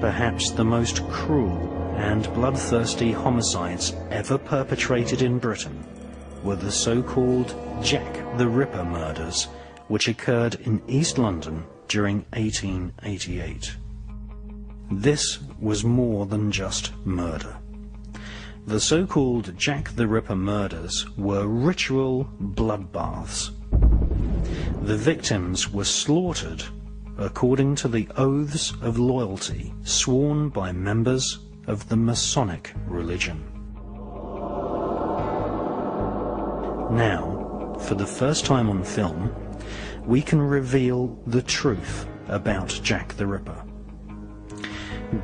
Perhaps the most cruel and bloodthirsty homicides ever perpetrated in Britain were the so-called Jack the Ripper murders, which occurred in East London during 1888. This was more than just murder. The so-called Jack the Ripper murders were ritual bloodbaths. The victims were slaughtered according to the oaths of loyalty sworn by members of the Masonic religion. Now, for the first time on film, we can reveal the truth about Jack the Ripper.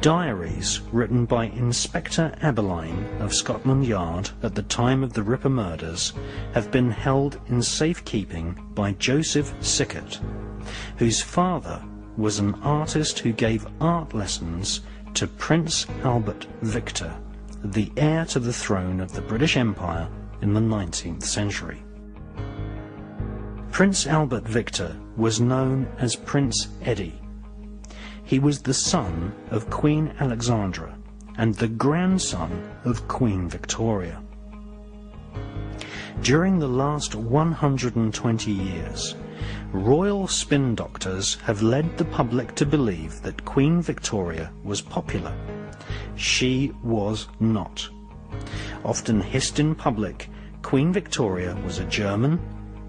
Diaries written by Inspector Aberline of Scotland Yard at the time of the Ripper murders have been held in safekeeping by Joseph Sickert, whose father was an artist who gave art lessons to Prince Albert Victor, the heir to the throne of the British Empire in the 19th century. Prince Albert Victor was known as Prince Eddie. He was the son of Queen Alexandra and the grandson of Queen Victoria. During the last 120 years, royal spin doctors have led the public to believe that Queen Victoria was popular. She was not. Often hissed in public, Queen Victoria was a German,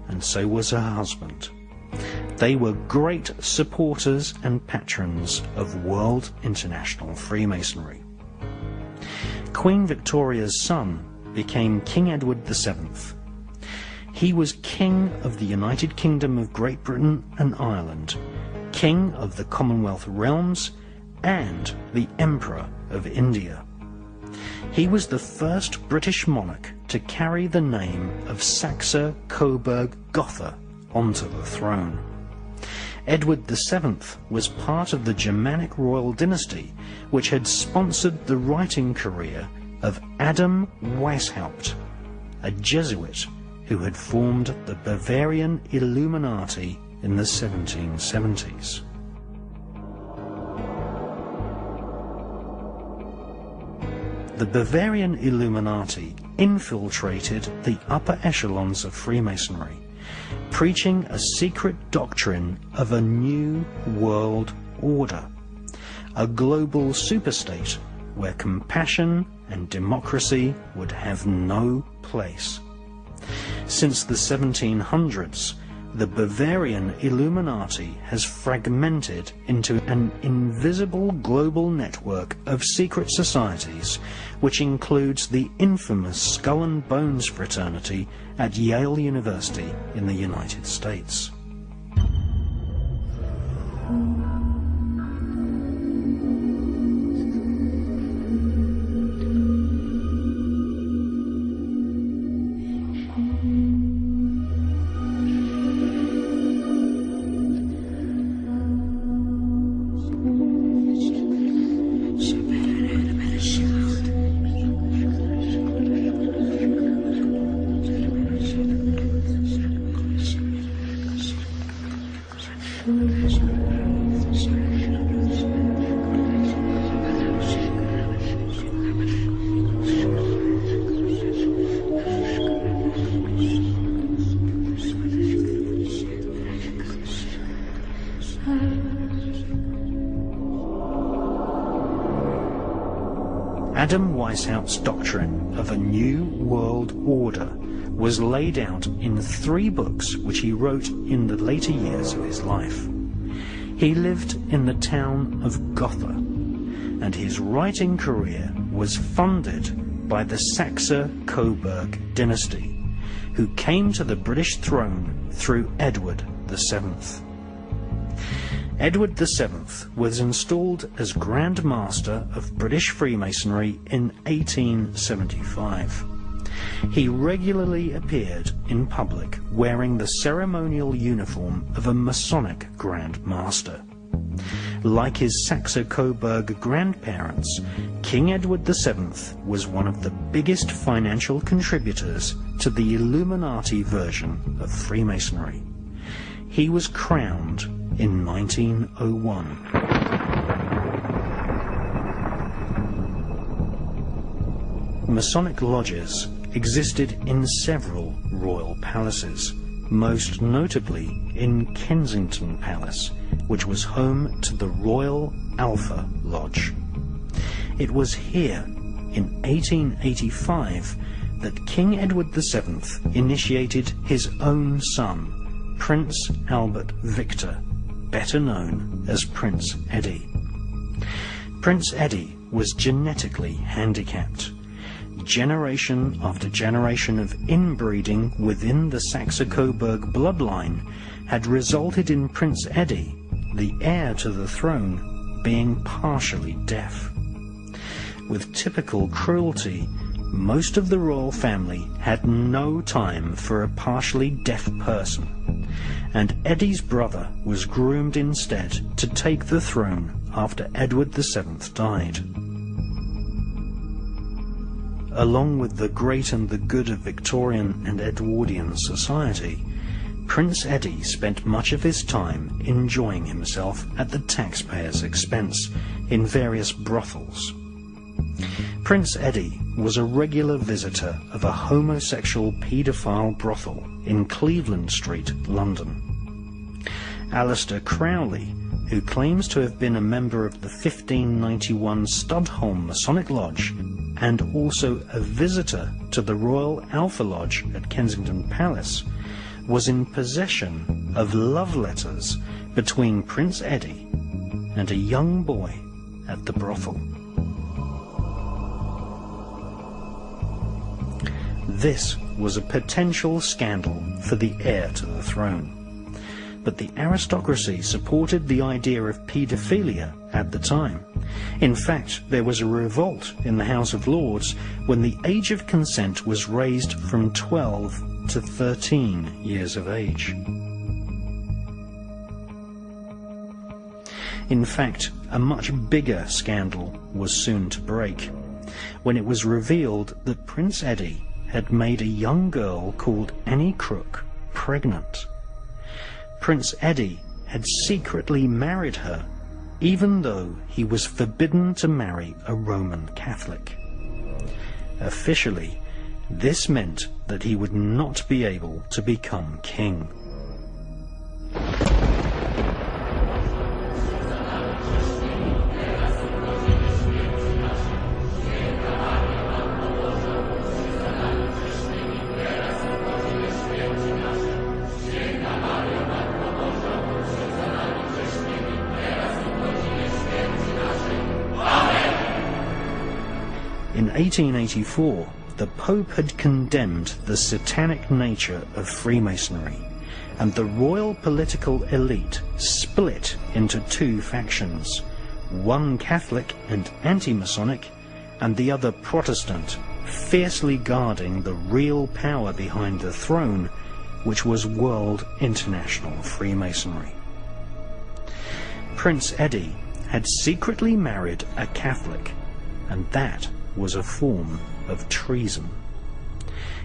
and so was her husband. They were great supporters and patrons of World International Freemasonry. Queen Victoria's son became King Edward VII. He was King of the United Kingdom of Great Britain and Ireland, King of the Commonwealth realms, and the Emperor of India. He was the first British monarch to carry the name of Saxe-Coburg-Gotha onto the throne. Edward VII was part of the Germanic royal dynasty which had sponsored the writing career of Adam Weishaupt, a Jesuit who had formed the Bavarian Illuminati in the 1770s. The Bavarian Illuminati infiltrated the upper echelons of Freemasonry, preaching a secret doctrine of a new world order, a global superstate where compassion and democracy would have no place. Since the 1700s, the Bavarian Illuminati has fragmented into an invisible global network of secret societies, which includes the infamous Skull and Bones fraternity at Yale University in the United States. Adam Weishaupt's doctrine of a new world order was laid out in 3 books which he wrote in the later years of his life. He lived in the town of Gotha, and his writing career was funded by the Saxe-Coburg dynasty, who came to the British throne through Edward VII. Edward VII was installed as Grand Master of British Freemasonry in 1875. He regularly appeared in public wearing the ceremonial uniform of a Masonic Grand Master. Like his Saxe-Coburg grandparents, King Edward VII was one of the biggest financial contributors to the Illuminati version of Freemasonry. He was crowned in 1901. Masonic lodges existed in several royal palaces, most notably in Kensington Palace, which was home to the Royal Alpha Lodge. It was here, in 1885, that King Edward VII initiated his own son, Prince Albert Victor, better known as Prince Eddie. Prince Eddie was genetically handicapped. Generation after generation of inbreeding within the Saxe-Coburg bloodline had resulted in Prince Eddie, the heir to the throne, being partially deaf. With typical cruelty, most of the royal family had no time for a partially deaf person, and Eddie's brother was groomed instead to take the throne after Edward VII died. Along with the great and the good of Victorian and Edwardian society, Prince Eddie spent much of his time enjoying himself at the taxpayers' expense in various brothels. Prince Eddie was a regular visitor of a homosexual paedophile brothel in Cleveland Street, London. Alistair Crowley, who claims to have been a member of the 1591 Studholme Masonic Lodge and also a visitor to the Royal Alpha Lodge at Kensington Palace, was in possession of love letters between Prince Eddie and a young boy at the brothel. This was a potential scandal for the heir to the throne, but the aristocracy supported the idea of paedophilia at the time. In fact, there was a revolt in the House of Lords when the age of consent was raised from 12 to 13 years of age. In fact, a much bigger scandal was soon to break, when it was revealed that Prince Eddie had made a young girl called Annie Crook pregnant. Prince Eddie had secretly married her, even though he was forbidden to marry a Roman Catholic. Officially, this meant that he would not be able to become king. In 1884, the Pope had condemned the satanic nature of Freemasonry, and the royal political elite split into two factions, one Catholic and anti-Masonic, and the other Protestant, fiercely guarding the real power behind the throne, which was World International Freemasonry. Prince Eddie had secretly married a Catholic, and that was a form of treason.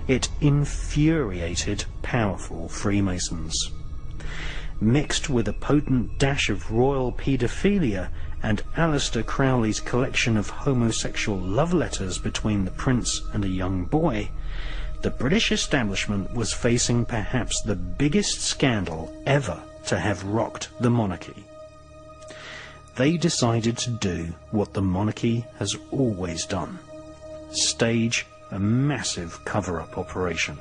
It infuriated powerful Freemasons. Mixed with a potent dash of royal paedophilia and Alistair Crowley's collection of homosexual love letters between the prince and a young boy, the British establishment was facing perhaps the biggest scandal ever to have rocked the monarchy. They decided to do what the monarchy has always done: stage a massive cover-up operation.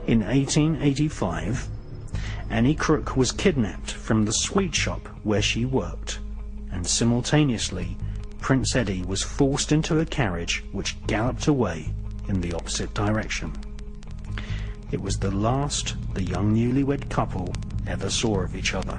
In 1885, Annie Crook was kidnapped from the sweet shop where she worked, and simultaneously Prince Eddie was forced into a carriage which galloped away in the opposite direction. It was the last the young newlywed couple ever saw of each other.